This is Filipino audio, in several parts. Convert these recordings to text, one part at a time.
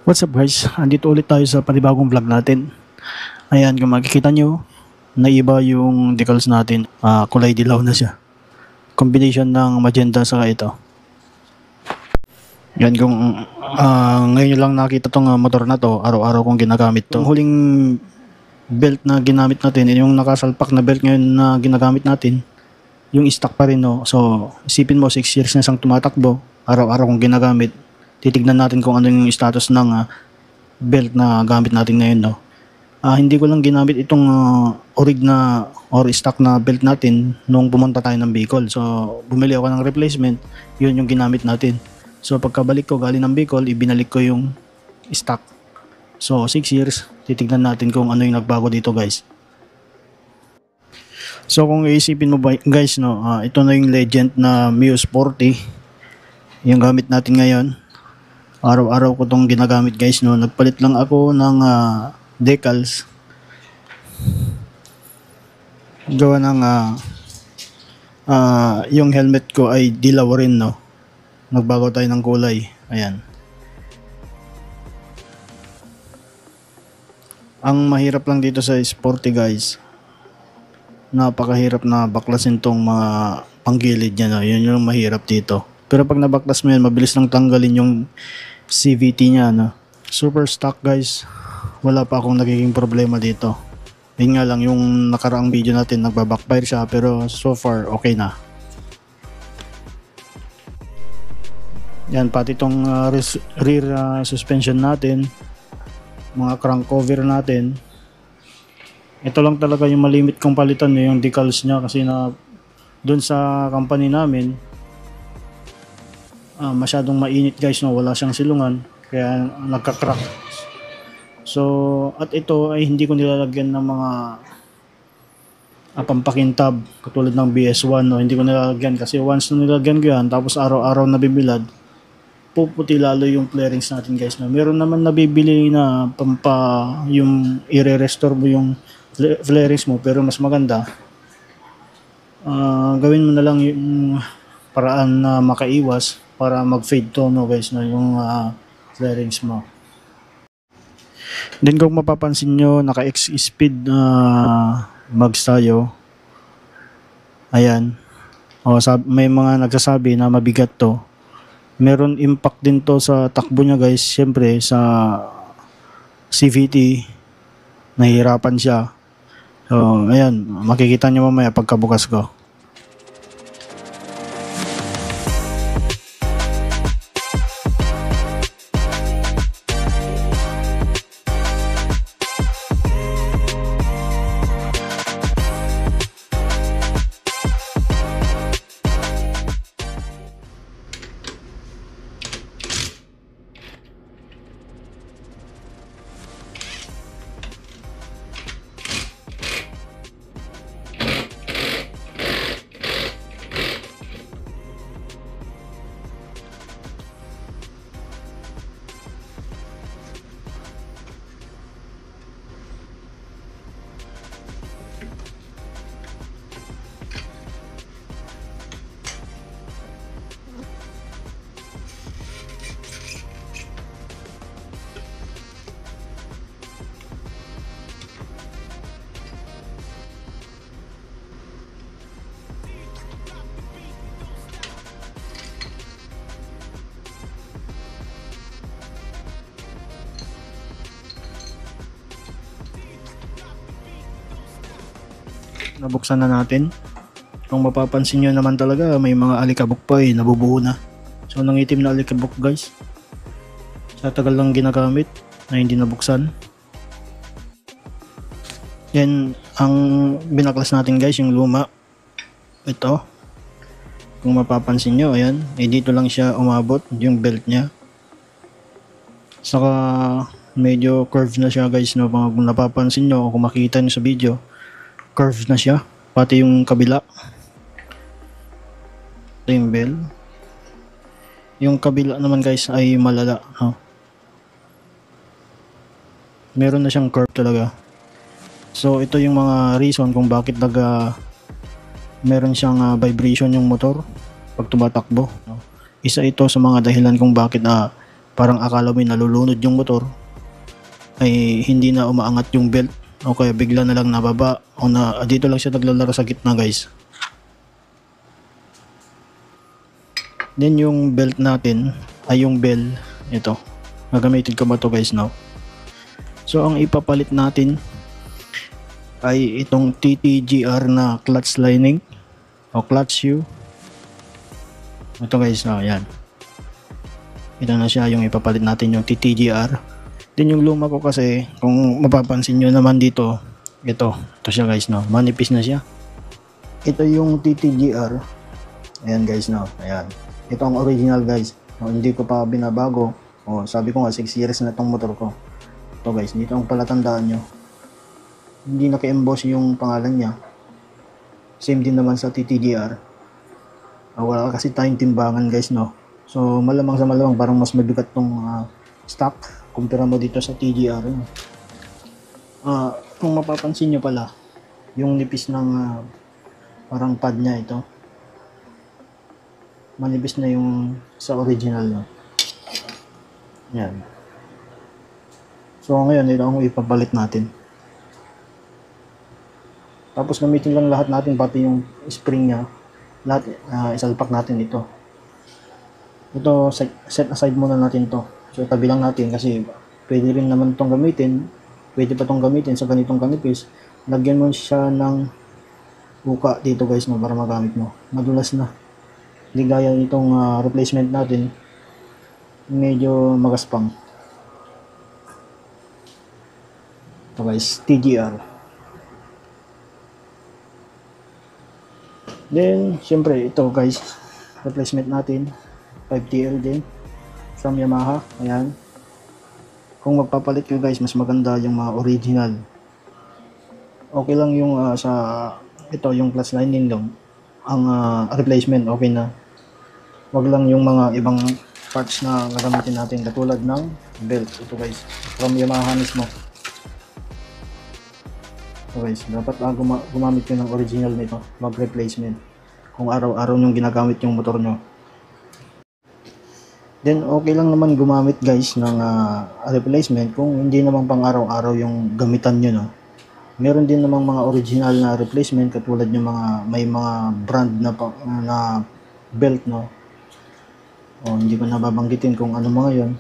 What's up guys? Andito ulit tayo sa panibagong vlog natin. Ayan, kung makikita nyo, naiba yung decals natin. Kulay dilaw na siya. Combination ng magenta sa ito. Yan, kung ngayon lang nakita tong motor na to, araw-araw kong ginagamit to. Yung huling belt na ginamit natin, yung nakasalpak na belt ngayon na ginagamit natin, yung stock pa rin, no? So, isipin mo, 6 years na siyang tumatakbo, araw-araw kong ginagamit. Titignan natin kung ano yung status ng belt na gamit natin ngayon, no. Hindi ko lang ginamit itong orig na or stock na belt natin nung pumunta tayo ng Bicol. So bumili ako ng replacement, yun yung ginamit natin. So pagkabalik ko galing ng Bicol, ibinalik ko yung stock. So 6 years, titignan natin kung ano yung nagbago dito, guys. So kung iisipin mo ba, guys, no, ito na yung Legend na Muse 40, yung gamit natin ngayon. Araw-araw ko tong ginagamit, guys, no. Nagpalit lang ako ng decals. Gawa ng yung helmet ko ay dilaw rin, no. Nagbago tayo ng kulay. Ayan. Ang mahirap lang dito sa sporty, guys, napakahirap na baklasin tong mga panggilid niya, no. Yun yung mahirap dito. Pero pag nabaklas mo yan, mabilis lang tanggalin yung CVT niya, no. Super stock, guys. Wala pa akong nagiging problema dito. Yun nga lang, yung nakaraang video natin nagbabackfire siya, pero so far okay na. Yan, pati itong rear suspension natin, mga crank cover natin, ito lang talaga yung malimit kong palitan, yung decals niya, kasi na dun sa company namin masyadong mainit, guys, no. Wala siyang silungan, kaya nagka-crack. So, at ito ay hindi ko nilalagyan ng mga pampakintab katulad ng BS1, no. Hindi ko nilalagyan kasi once na nilagyan ko yan, tapos araw-araw nabibilad, puputi lalo yung flarings natin, guys, no. Meron naman nabibili na yung i-restore mo yung flarings mo, pero mas maganda gawin mo na lang yung paraan na makaiwas para mag-fade to, no, guys, no, yung flarings mo. Then kung mapapansin nyo, naka-X speed mags tayo. Ayan. May mga nagsasabi na mabigat to. Meron impact din to sa takbo niya, guys. Siyempre sa CVT nahihirapan siya. So ayan, makikita nyo mamaya pagkabukas ko. Nabuksan na natin. Kung mapapansin nyo naman talaga, may mga alikabok pa, nabubuo na. So nangitim na alikabok, guys, sa tagal lang ginagamit na hindi nabuksan. Yan ang binaklas natin, guys, yung luma. Ito, kung mapapansin nyo, ayan, dito lang siya umabot yung belt nya. Saka medyo curve na siya, guys, no. Kung napapansin nyo o kung makita nyo sa video, curve na siya, pati yung kabila. Ito yung bell. Yung kabila naman, guys, ay malala, no? Meron na siyang curve talaga. So ito yung mga reason kung bakit meron siyang vibration yung motor pag tumatakbo, no? Isa ito sa mga dahilan kung bakit parang akala mo nalulunod yung motor, ay hindi na umaangat yung belt o kaya bigla na lang nababa o na dito lang siya naglalaro sa gitna guys. Then yung belt natin ay yung bell, ito gagamitin ko ba to guys now. So ang ipapalit natin ay itong TTGR na clutch lining o clutch shoe. Ito guys, yan. Ito na siya yung ipapalit natin, yung TTGR. Then yung luma ko kasi, kung mapapansin nyo naman dito, ito siya guys, manipis na siya. Ito yung TTGR. Ayan guys, ayan. Ito ang original guys. Hindi ko pa binabago. Sabi ko nga 6 years na itong motor ko. Ito guys, dito ang palatandaan nyo. Hindi naka-emboss yung pangalan niya. Same din naman sa TTGR. Wala kasi tayong timbangan guys, So malamang sa malamang parang mas mabigat tong stock kumpara mo dito sa TGR. Kung mapapansin nyo pala, yung nipis ng parang pad niya ito, manipis na yung sa original. Yan. So ngayon, ito ang ipapalit natin. Tapos gamitin lang lahat natin, pati yung spring niya. Lahat, isalpak natin ito. Ito, set aside muna natin to. So tabi lang natin kasi pwede rin naman itong gamitin. Pwede pa itong gamitin sa ganitong kanipis. Lagyan mo siya ng buka dito guys, para magamit mo. Madulas na. Hindi gaya nitong replacement natin. Medyo magaspang. Ito guys, TGR. Then, syempre, ito guys, replacement natin, 5TL din, from Yamaha, ayan. Kung magpapalit kayo guys, mas maganda yung mga original. Okay lang yung ito, yung clutch lining lang. Ang replacement, okay na. Wag lang yung mga ibang parts na gagamitin natin, katulad ng belt. Ito guys, from Yamaha mismo. So guys, dapat gumamit nyo ng original nito, mag-replacement kung araw-araw nyo ginagamit yung motor nyo. Then okay lang naman gumamit guys ng replacement kung hindi naman pang araw-araw yung gamitan nyo. Meron din namang mga original na replacement katulad yung may mga brand na belt, hindi ko nababanggitin kung ano mga yon.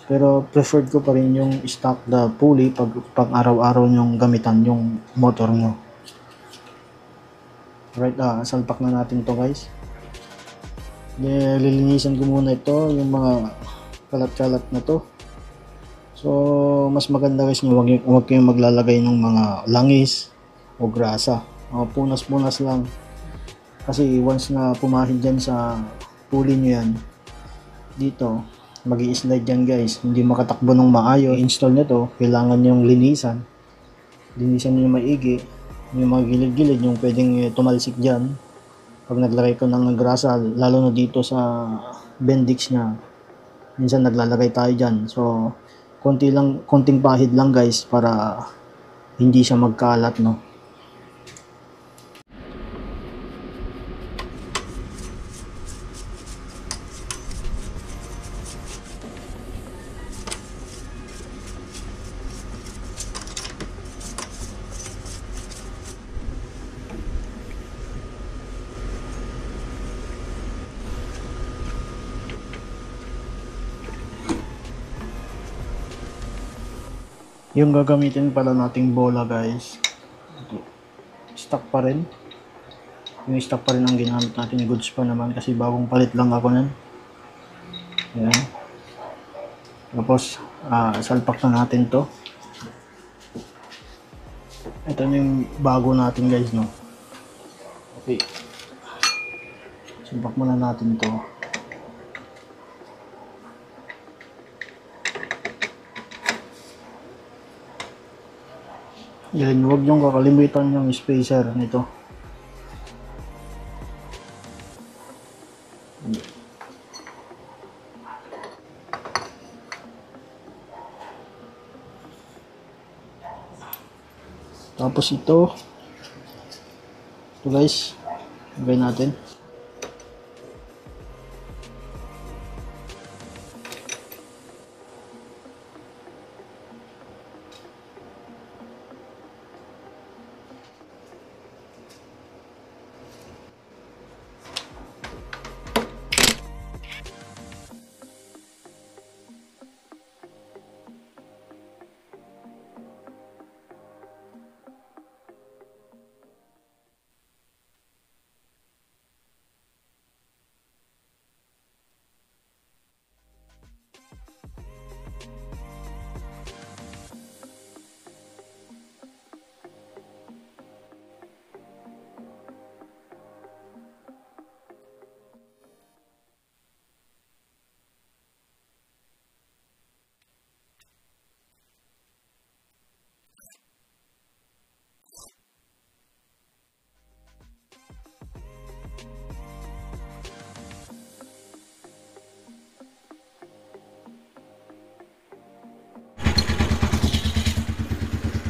Pero preferred ko pa rin yung stock na pulley pag araw-araw nyong gamitan yung motor nyo. Right, salpak na natin to guys. Lilinisan ko muna ito, yung mga kalat-kalat na to. So mas maganda guys, huwag kayong maglalagay ng mga langis o grasa. Punas-punas lang. Kasi once na pumahid dyan sa pulley nyo yan, dito magi-slide yan guys, hindi makatakbo ng maayos. I-install nyo to, kailangan yung linisan nyo maigi, yung mga gilid-gilid yung pwedeng tumalsik dyan pag naglagay ko ng grasa, lalo na dito sa bendix nya, minsan naglalagay tayo dyan. So konting pahid lang guys para hindi siya magkalat, Yung gagamitin pala nating bola guys, stock pa rin. Yung stock pa rin ang ginamit natin, goods pa naman kasi bagong palit lang ako nun. Ayan. Tapos salpak na natin to. Ito na yung bago natin guys, Okay, salpak muna natin to. Yan, huwag niyong kakalimutan yung spacer nito. Tapos ito guys, lagay natin.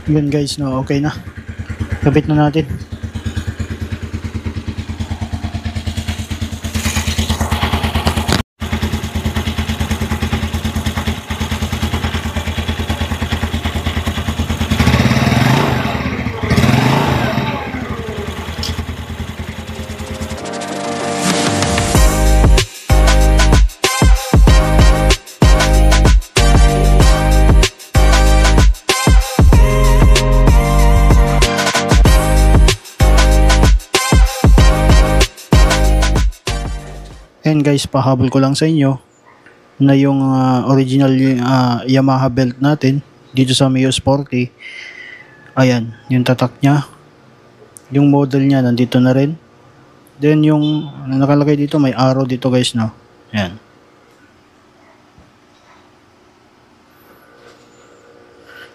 Yun guys, no, okay na. Kabit na natin. And guys, pahabol ko lang sa inyo na yung original Yamaha belt natin dito sa Mio Sporty. Ayan, yung tatak niya. Yung model niya nandito na rin. Then yung nakalagay dito, may arrow dito guys, no. Ayan.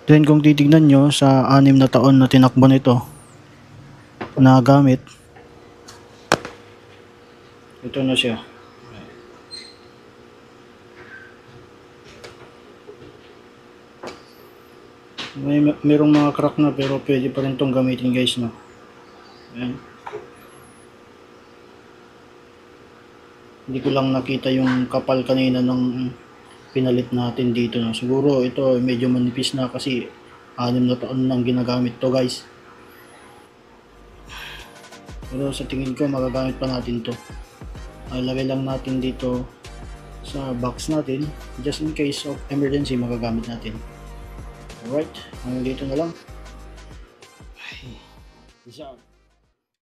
Then kung titignan nyo sa 6 na taon na tinakbo nito na gamit, ito na siya. Merong mga crack na pero pwede pa rin itong gamitin guys, no. Ayan. Hindi ko lang nakita yung kapal kanina ng pinalit natin dito, no. Siguro ito medyo manipis na kasi 6 na taon nang ginagamit to guys. Pero sa tingin ko magagamit pa natin to. Lagay lang natin dito sa box natin just in case of emergency, magagamit natin. Alright, hanggang dito na lang. Peace out.